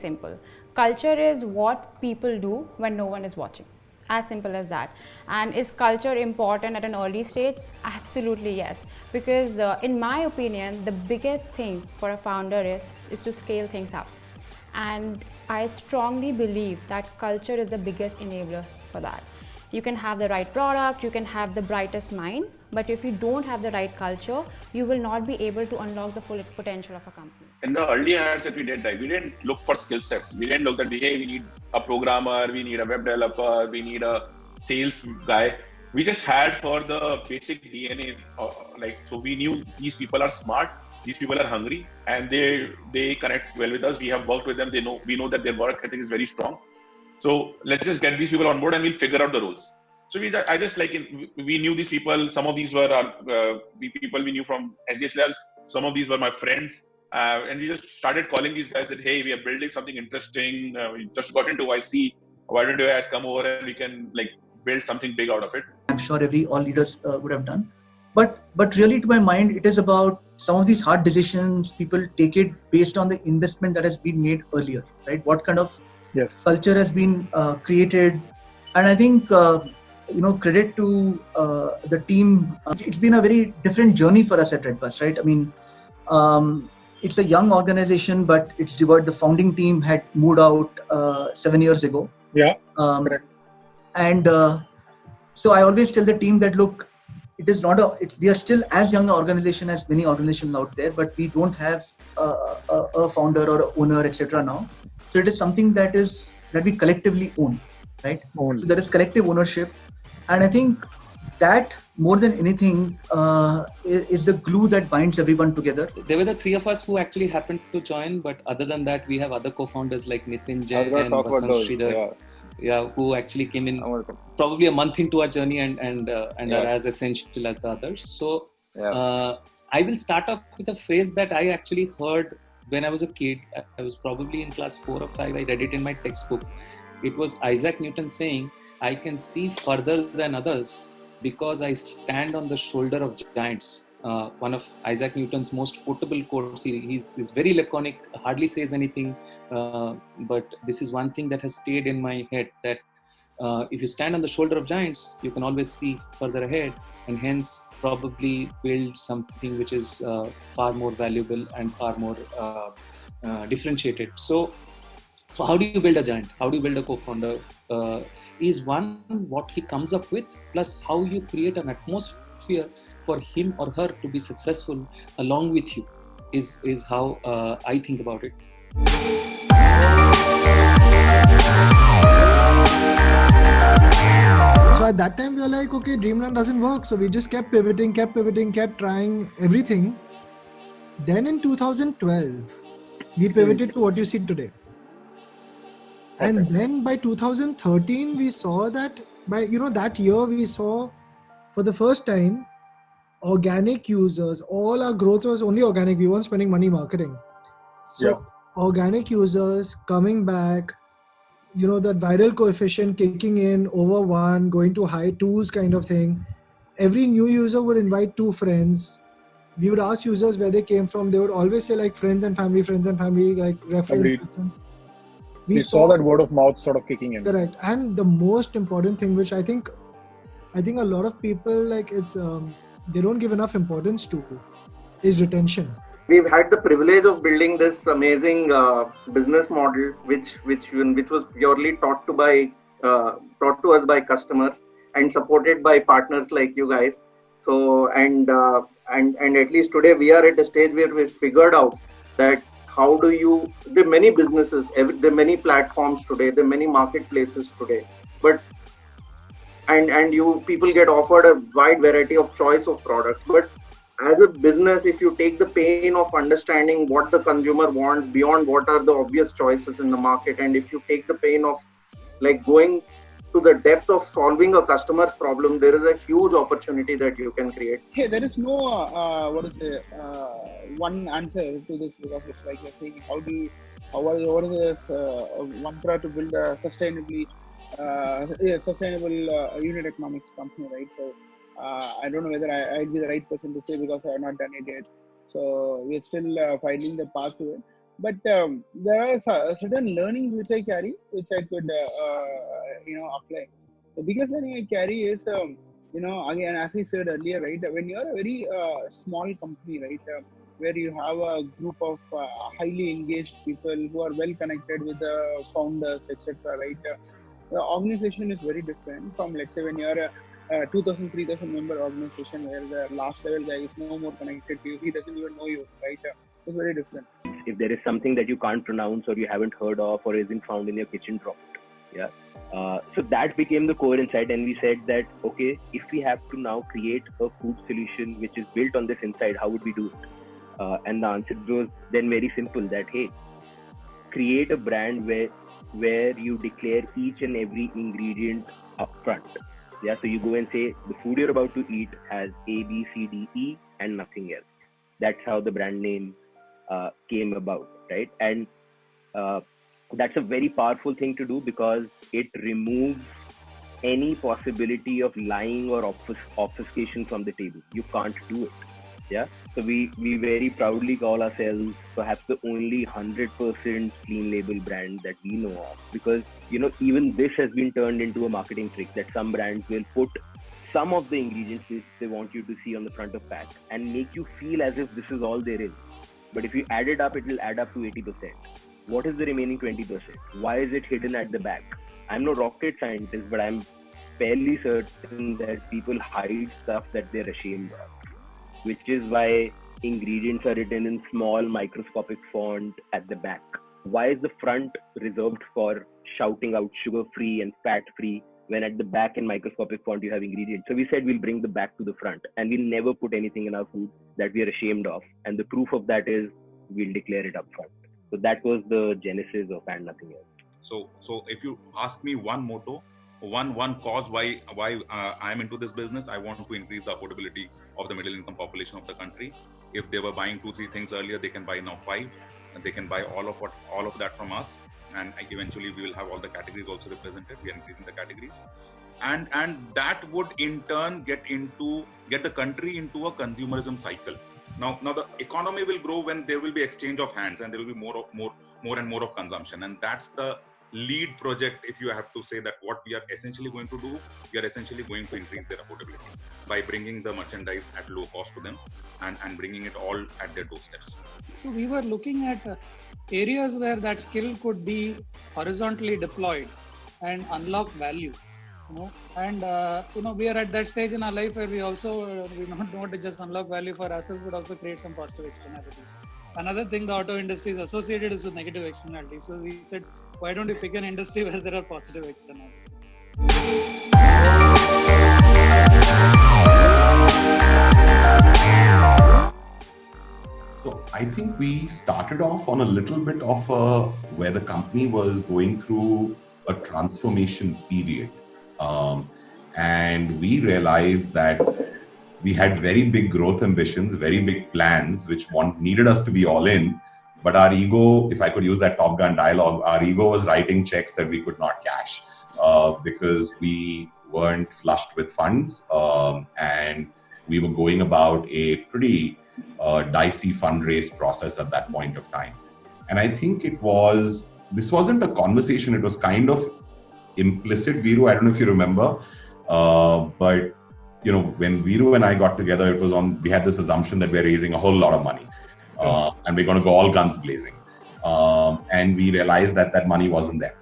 simple. Culture is what people do when no one is watching. As simple as that. And is culture important at an early stage? Absolutely yes. Because in my opinion, the biggest thing for a founder is to scale things up. And I strongly believe that culture is the biggest enabler for that. You can have the right product, you can have the brightest mind, but if you don't have the right culture, you will not be able to unlock the full potential of a company. In the early hires that we did, right, we didn't look for skill sets. We didn't look that, hey, we need a programmer, we need a web developer, we need a sales guy. We just had for the basic DNA, so we knew these people are smart, these people are hungry, and they connect well with us. We have worked with them. We know that their work ethic is very strong. So let's just get these people on board and we'll figure out the roles. So we knew these people. Some of these were people we knew from SDS Labs. Some of these were my friends. And we just started calling these guys that, hey, we are building something interesting. We just got into YC. Why don't you guys come over and we can build something big out of it? I'm sure all leaders would have done. But really, to my mind, it is about some of these hard decisions. People take it based on the investment that has been made earlier, right? What kind of culture has been created, and I think credit to the team. It's been a very different journey for us at Redbus, right? I mean, it's a young organization, but it's divided. The founding team had moved out 7 years ago. Yeah, correct. And so I always tell the team that, look, it is not we are still as young an organization as many organizations out there, but we don't have a founder or owner, etc. now. So it is something that we collectively own, right? So there is collective ownership, and I think that more than anything is the glue that binds everyone together. There were the three of us who actually happened to join, but other than that, we have other co-founders like Nitin Jain and Vasant Sridhar, who actually came in probably a month into our journey and are as essential as the others. So I will start off with a phrase that I actually heard when I was a kid. I was probably in class 4 or 5. I read it in my textbook. It was Isaac Newton saying, "I can see further than others because I stand on the shoulder of giants." One of Isaac Newton's most quotable quotes. He's very laconic, hardly says anything, but this is one thing that has stayed in my head, that if you stand on the shoulder of giants, you can always see further ahead, and hence probably build something which is far more valuable and far more differentiated. So how do you build a giant? How do you build a co-founder? Is one, what he comes up with, plus how you create an atmosphere for him or her to be successful along with you is how I think about it. So at that time we were like, okay, Dreamland doesn't work. So we just kept pivoting, kept trying everything. Then in 2012, we pivoted to what you see today. And then by 2013, we saw that that year we saw for the first time organic users. All our growth was only organic. We weren't spending money marketing. So organic users coming back, that viral coefficient kicking in over 1, going to high 2s kind of thing. Every new user would invite 2 friends. We would ask users where they came from. They would always say like friends and family, like reference. We saw that word of mouth sort of kicking in. Correct. And the most important thing, which I think a lot of people they don't give enough importance to, is retention. We've had the privilege of building this amazing business model, which was purely taught to us by customers and supported by partners like you guys. So and at least today we are at a stage where we've figured out that there are many businesses, there are many platforms today, there are many marketplaces today, but people get offered a wide variety of choice of products. But as a business, if you take the pain of understanding what the consumer wants beyond what are the obvious choices in the market, and if you take the pain of going to the depth of solving a customer's problem, there is a huge opportunity that you can create. Hey, there is no one answer to this, because it's like you're saying, what is this mantra to build a sustainable unit economics company, right? So I don't know whether I'd be the right person to say, because I have not done it yet. So we're still finding the path to it. there are certain learnings which I carry, which I could apply. The biggest learning I carry is again, as I said earlier, right, when you're a very small company, right, where you have a group of highly engaged people who are well connected with the founders, etc., right, the organization is very different from, let's say, when you're a 2,000, 3,000 member organization where the last level guy is no more connected to you, he doesn't even know you, right? It's very different. If there is something that you can't pronounce or you haven't heard of or isn't found in your kitchen, drop it. Yeah. So that became the core insight, and we said that, okay, if we have to now create a food solution which is built on this insight, how would we do it? And the answer was then very simple, that hey, create a brand where you declare each and every ingredient upfront. Yeah, so you go and say the food you're about to eat has A, B, C, D, E and nothing else. That's how the brand name came about, right? And that's a very powerful thing to do because it removes any possibility of lying or obfuscation from the table. You can't do it. Yeah. So we very proudly call ourselves perhaps the only 100% clean label brand that we know of, because even this has been turned into a marketing trick that some brands will put some of the ingredients which they want you to see on the front of pack and make you feel as if this is all there is. But if you add it up, it will add up to 80%. What is the remaining 20%? Why is it hidden at the back? I'm no rocket scientist, but I'm fairly certain that people hide stuff that they're ashamed of, which is why ingredients are written in small microscopic font at the back. Why is the front reserved for shouting out sugar-free and fat-free when at the back in microscopic font you have ingredients? So we said we'll bring the back to the front, and we'll never put anything in our food that we are ashamed of. And the proof of that is we'll declare it up front. So that was the genesis of And Nothing Else. So if you ask me one motto, one cause why I'm into this business, I want to increase the affordability of the middle income population of the country. If they were buying 2-3 things earlier, they can buy now 5, and they can buy all of that from us. And eventually we will have all the categories also represented. We are increasing the categories, and that would in turn get the country into a consumerism cycle. Now the economy will grow when there will be exchange of hands, and there will be more and more of consumption, and that's the lead project. If you have to say that what we are essentially going to do, we are essentially going to increase their affordability by bringing the merchandise at low cost to them and bringing it all at their doorsteps. So we were looking at areas where that skill could be horizontally deployed and unlock value. And we are at that stage in our life where we also we don't want to just unlock value for ourselves, but also create some positive externalities. Another thing the auto industry is associated is with negative externalities. So we said, why don't we pick an industry where there are positive externalities? So I think we started off on a little bit of where the company was going through a transformation period. And we realized that we had very big growth ambitions, very big plans, which needed us to be all in. But our ego, if I could use that Top Gun dialogue, our ego was writing checks that we could not cash because we weren't flushed with funds. And we were going about a pretty dicey fundraise process at that point of time. And I think this wasn't a conversation, it was kind of implicit. Viru, I don't know if you remember, but when Viru and I got together, we had this assumption that we're raising a whole lot of money and we're going to go all guns blazing. And we realized that money wasn't there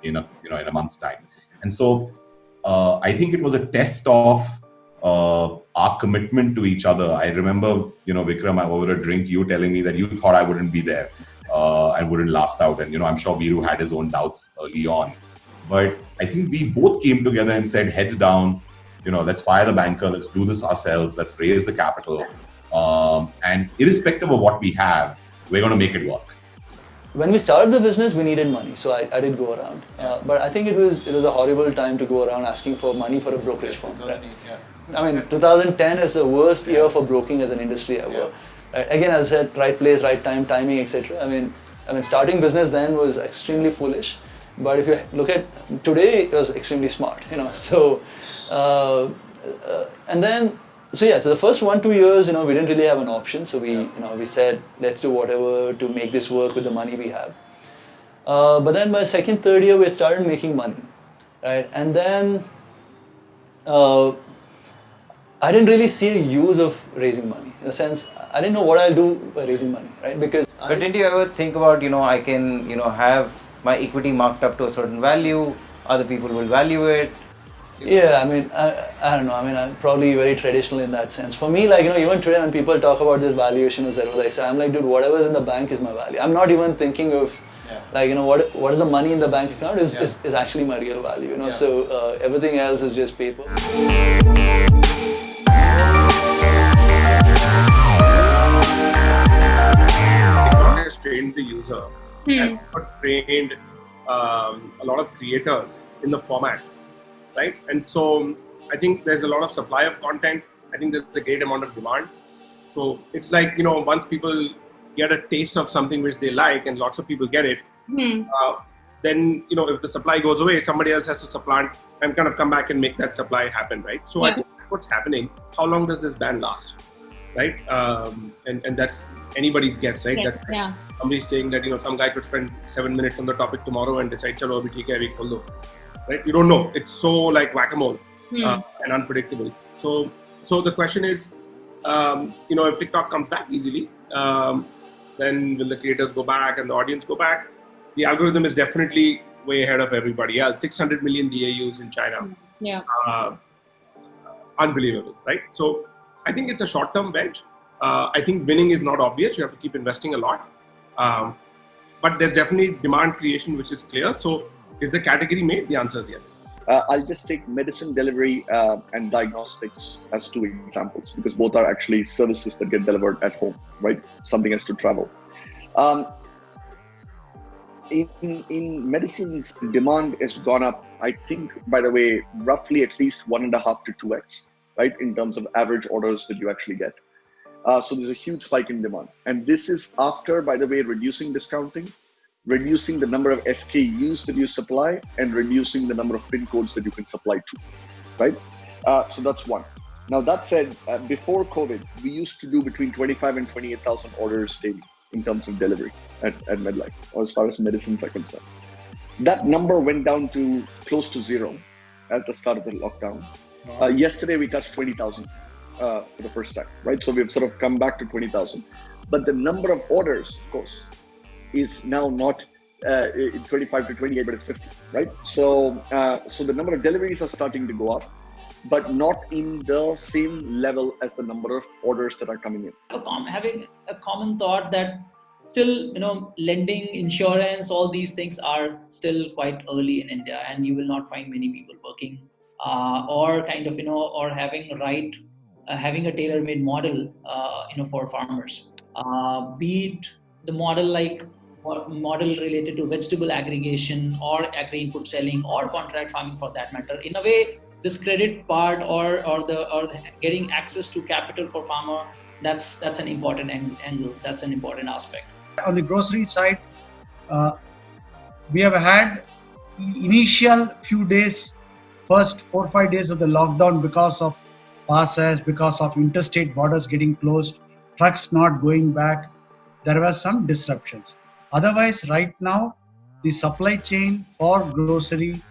in a month's time. And so I think it was a test of our commitment to each other. I remember, Vikram, over a drink, you telling me that you thought I wouldn't be there and wouldn't last out. And, I'm sure Viru had his own doubts early on. But I think we both came together and said, heads down, let's fire the banker, let's do this ourselves, let's raise the capital. And irrespective of what we have, we're going to make it work. When we started the business, we needed money, so I did go around. But I think it was a horrible time to go around asking for money for a brokerage firm. Right? I mean, 2010 is the worst year for broking as an industry ever. Right? Again, as I said, right place, right time, timing, etc. I mean, starting business then was extremely foolish. But if you look at today, it was extremely smart, So, and then so the first 1-2 years, we didn't really have an option. So we said, let's do whatever to make this work with the money we have. But then by second, third year, we started making money, right? And then I didn't really see a use of raising money. In a sense, I didn't know what I'll do by raising money, right? But didn't you ever think about, I can, have my equity marked up to a certain value, other people will value it? Yeah, I mean, I don't know. I mean, I'm probably very traditional in that sense. For me, like, even today when people talk about this valuation of Zero, I'm like, dude, whatever's in the bank is my value. I'm not even thinking of, what is the money in the bank account is actually my real value, So everything else is just paper. Trained the user and trained a lot of creators in the format, right? And so I think there's a lot of supply of content. I think there's a great amount of demand. So it's like, once people get a taste of something which they like and lots of people get it, then, if the supply goes away, somebody else has to supplant and kind of come back and make that supply happen, right? So I think that's what's happening. How long does this ban last? Right? And that's anybody's guess, right? Yes, that's somebody's saying that, some guy could spend 7 minutes on the topic tomorrow and decide, chalo, abhi theek hai, week khol do. Right? You don't know. It's so like whack-a-mole and unpredictable. So the question is, if TikTok comes back easily, then will the creators go back and the audience go back? The algorithm is definitely way ahead of everybody else. 600 million DAUs in China. Yeah. Unbelievable, right? So I think it's a short-term bet. I think winning is not obvious. You have to keep investing a lot. But there's definitely demand creation, which is clear. So is the category made? The answer is yes. I'll just take medicine delivery and diagnostics as two examples, because both are actually services that get delivered at home, right? Something has to travel. In medicines, demand has gone up, I think, by the way, roughly at least 1.5 to 2x, right? In terms of average orders that you actually get. So there's a huge spike in demand. And this is after, by the way, reducing discounting, reducing the number of SKUs that you supply, and reducing the number of pin codes that you can supply to, right? So that's one. Now that said, before COVID, we used to do between 25 and 28,000 orders daily in terms of delivery at MedLife, or as far as medicines are concerned. That number went down to close to zero at the start of the lockdown. Yesterday, we touched 20,000 for the first time, right? So we've sort of come back to 20,000. But the number of orders, of course, is now not 25 to 28, but it's 50, right? So the number of deliveries are starting to go up, but not in the same level as the number of orders that are coming in. Having a common thought that still, lending, insurance, all these things are still quite early in India, and you will not find many people working or kind of, or having a tailor-made model, for farmers. Be it the model related to vegetable aggregation or agri-input selling or contract farming for that matter. In a way, this credit part or getting access to capital for farmer, that's an important angle. That's an important aspect. On the grocery side, we have had initial few days, first 4 or 5 days of the lockdown because of passes, because of interstate borders getting closed, trucks not going back. There were some disruptions. Otherwise, right now, the supply chain for grocery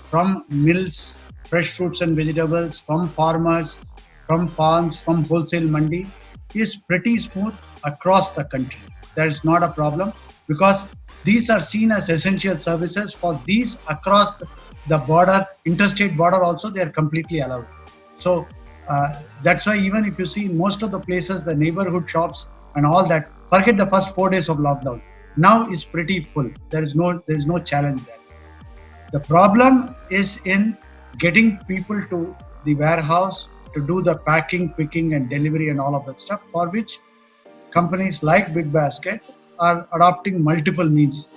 from mills, fresh fruits and vegetables, from farmers, from farms, from wholesale mandi is pretty smooth across the country. There is not a problem because these are seen as essential services. For these across the border, interstate border also, they are completely allowed. So that's why even if you see most of the places, the neighborhood shops and all that, forget the first 4 days of lockdown, now is pretty full. There is no challenge there. The problem is in getting people to the warehouse to do the packing, picking and delivery and all of that stuff, for which companies like BigBasket are adopting multiple means.